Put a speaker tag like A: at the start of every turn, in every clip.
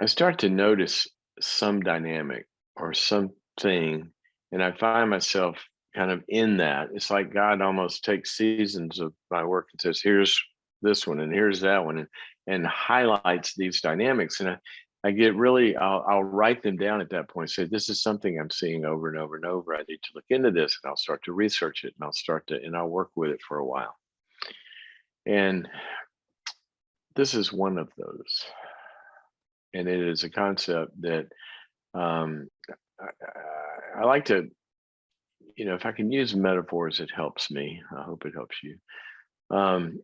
A: I start to notice some dynamic or something, and I find myself kind of in that. It's like God almost takes seasons of my work and says, "Here's this one, and here's that one," and highlights these dynamics. And I get really, I'll write them down at that point. Say, "This is something I'm seeing over and over and over. I need to look into this," and I'll start to research it, and I'll work with it for a while. And this is one of those, and it is a concept that um, I like to, if I can use metaphors, it helps me. I hope it helps you. Um,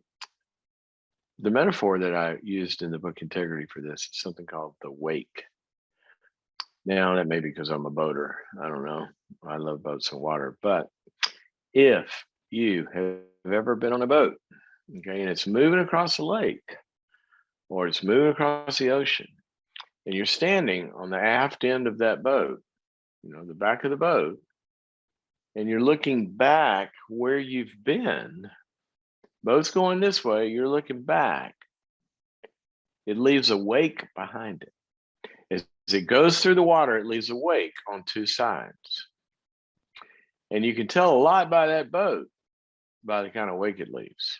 A: the metaphor that I used in the book Integrity for this is something called the wake. Now, that may be because I'm a boater. I don't know. I love boats and water. But if you have ever been on a boat, okay, and it's moving across the lake or it's moving across the ocean, and you're standing on the aft end of that boat, the back of the boat, and you're looking back where you've been, boat's going this way, you're looking back, it leaves a wake behind it. As it goes through the water, it leaves a wake on two sides. And you can tell a lot by that boat by the kind of wake it leaves.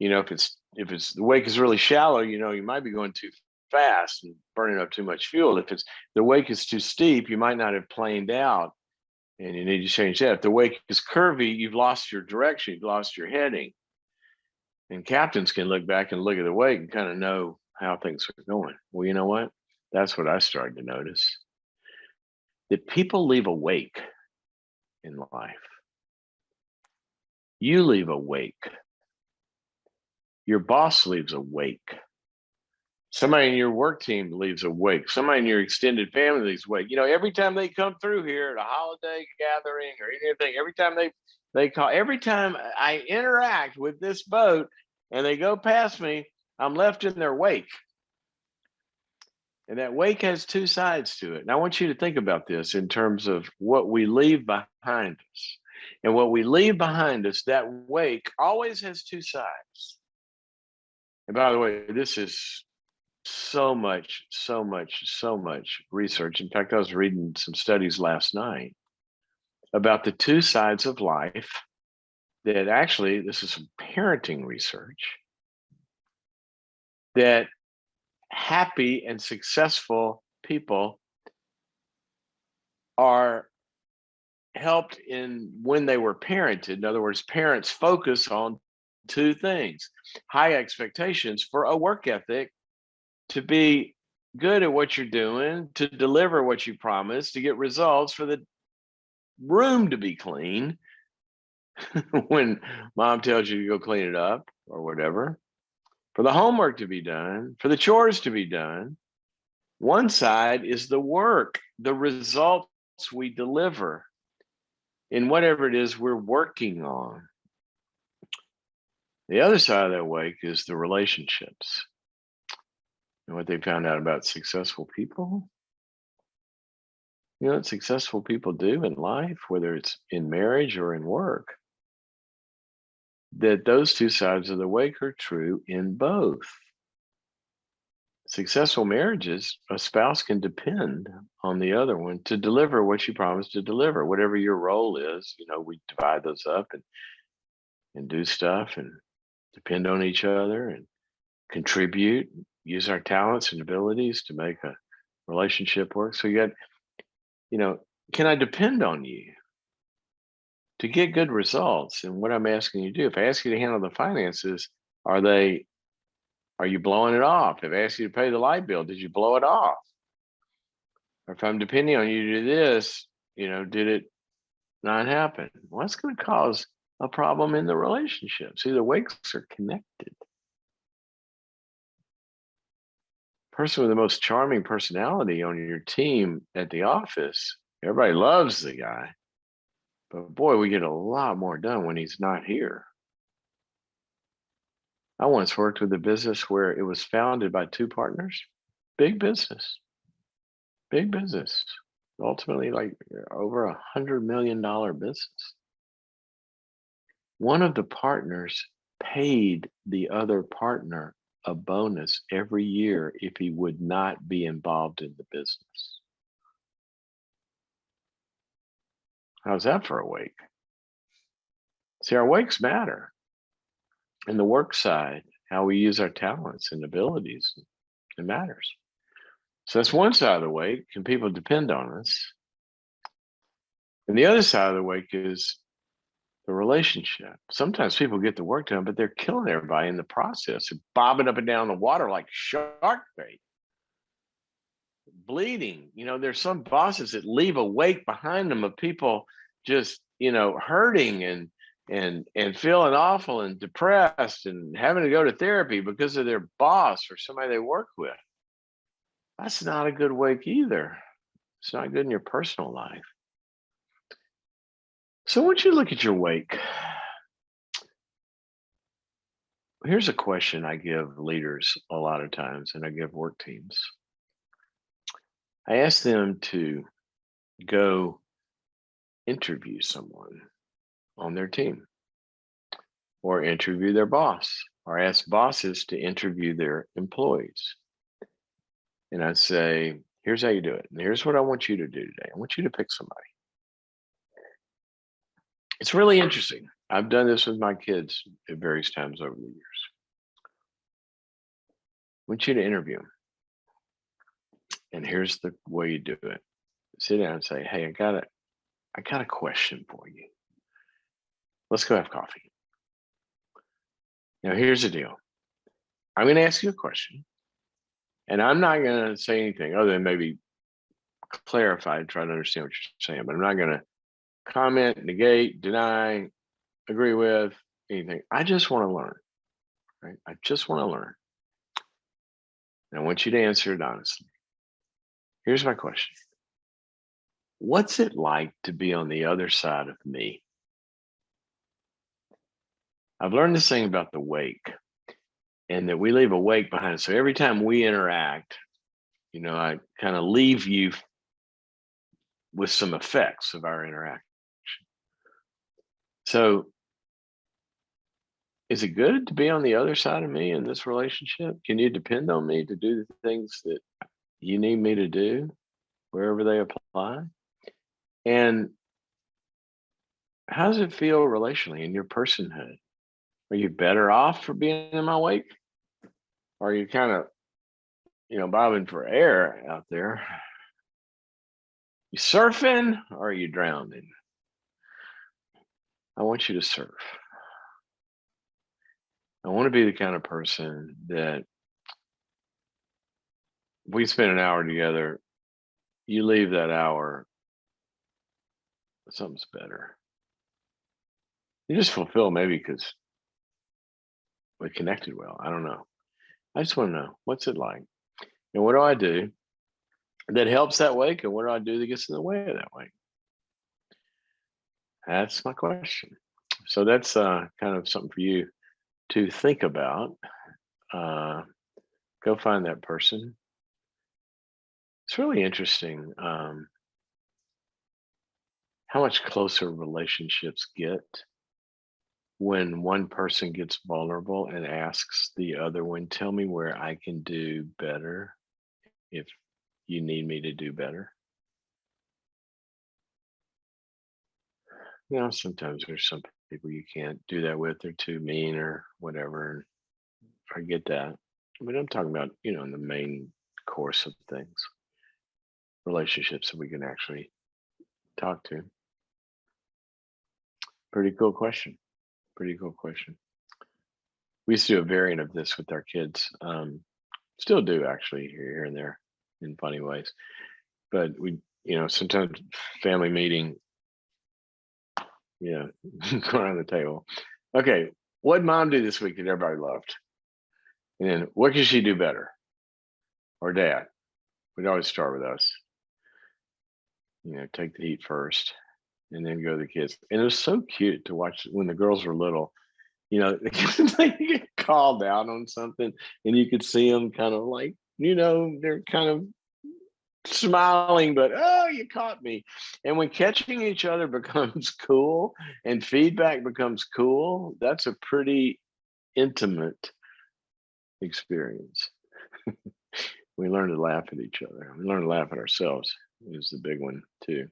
A: If it's the wake is really shallow, you might be going too fast and burning up too much fuel. If it's the wake is too steep, you might not have planed out and you need to change that. If the wake is curvy, you've lost your direction, you've lost your heading. And captains can look back and look at the wake and kind of know how things are going. Well, you know what? That's what I started to notice. That people leave a wake in life. You leave a wake. Your boss leaves a wake. Somebody in your work team leaves a wake. Somebody in your extended family leaves a wake. Every time they come through here at a holiday gathering or anything, every time they call, every time I interact with this boat and they go past me, I'm left in their wake. And that wake has two sides to it. And I want you to think about this in terms of what we leave behind us. And what we leave behind us, that wake always has two sides. And by the way, this is so much, so much, so much research. In fact, I was reading some studies last night about the two sides of life that actually, this is some parenting research, that happy and successful people are helped in when they were parented. In other words, parents focus on two things: high expectations for a work ethic, to be good at what you're doing, to deliver what you promise, to get results, for the room to be clean when mom tells you to go clean it up or whatever, for the homework to be done, for the chores to be done. One side is the work, the results we deliver in whatever it is we're working on. The other side of that wake is the relationships. And what they found out about successful people, what successful people do in life, whether it's in marriage or in work, that those two sides of the wake are true in both. Successful marriages, a spouse can depend on the other one to deliver what you promised to deliver, whatever your role is. We divide those up and do stuff and depend on each other and contribute, use our talents and abilities to make a relationship work. So can I depend on you to get good results? And what I'm asking you to do, if I ask you to handle the finances, are you blowing it off? If I ask you to pay the light bill, did you blow it off? Or if I'm depending on you to do this, did it not happen? Well, that's going to cause a problem in the relationship. See, the wakes are connected. Person with the most charming personality on your team at the office, everybody loves the guy. But boy, we get a lot more done when he's not here. I once worked with a business where it was founded by two partners. Big business. Ultimately, like over $100 million business. One of the partners paid the other partner a bonus every year if he would not be involved in the business. How's that for a wake? See, our wakes matter. And the work side, how we use our talents and abilities, it matters. So that's one side of the wake. Can people depend on us? And the other side of the wake is the relationship. Sometimes people get the work done, but they're killing everybody in the process. They're bobbing up and down the water like shark bait, bleeding. There's some bosses that leave a wake behind them of people just, hurting and feeling awful and depressed and having to go to therapy because of their boss or somebody they work with. That's not a good wake either. It's not good in your personal life. So once you look at your wake, here's a question I give leaders a lot of times, and I give work teams. I ask them to go interview someone on their team, or interview their boss, or ask bosses to interview their employees. And I say, here's how you do it. And here's what I want you to do today. I want you to pick somebody. It's really interesting. I've done this with my kids at various times over the years. I want you to interview them. And here's the way you do it. Sit down and say, hey, I got a question for you. Let's go have coffee. Now, here's the deal. I'm going to ask you a question, and I'm not going to say anything other than maybe clarify and try to understand what you're saying, but I'm not going to comment, negate, deny, agree with anything. I just want to learn, right? I just want to learn. And I want you to answer it honestly. Here's my question. What's it like to be on the other side of me? I've learned this thing about the wake, and that we leave a wake behind us. So every time we interact, I kind of leave you with some effects of our interaction. So is it good to be on the other side of me in this relationship? Can you depend on me to do the things that you need me to do wherever they apply? And how does it feel relationally in your personhood? Are you better off for being in my wake? Or are you kind of, bobbing for air out there? You surfing or are you drowning? I want you to surf. I want to be the kind of person that we spend an hour together, you leave that hour, something's better. You just fulfill maybe because we connected well. I don't know. I just want to know, what's it like? And what do I do that helps that wake? And what do I do that gets in the way of that wake? That's my question. So that's kind of something for you to think about. Go find that person. It's really interesting how much closer relationships get when one person gets vulnerable and asks the other one, tell me where I can do better if you need me to do better. Sometimes there's some people you can't do that with, they're too mean or whatever. I get that. But I'm talking about, in the main course of things, relationships that we can actually talk to. Pretty cool question. Pretty cool question. We used to do a variant of this with our kids. Still do actually here and there in funny ways. But we, sometimes family meeting, go around the table. Okay, what mom do this week that everybody loved? And then what can she do better? Or dad? We'd always start with us. Take the heat first and then go to the kids. And it was so cute to watch when the girls were little. They get called out on something and you could see them kind of like, they're kind of smiling, but oh, you caught me. And when catching each other becomes cool and feedback becomes cool, that's a pretty intimate experience. We learn to laugh at each other. We learn to laugh at ourselves is the big one too.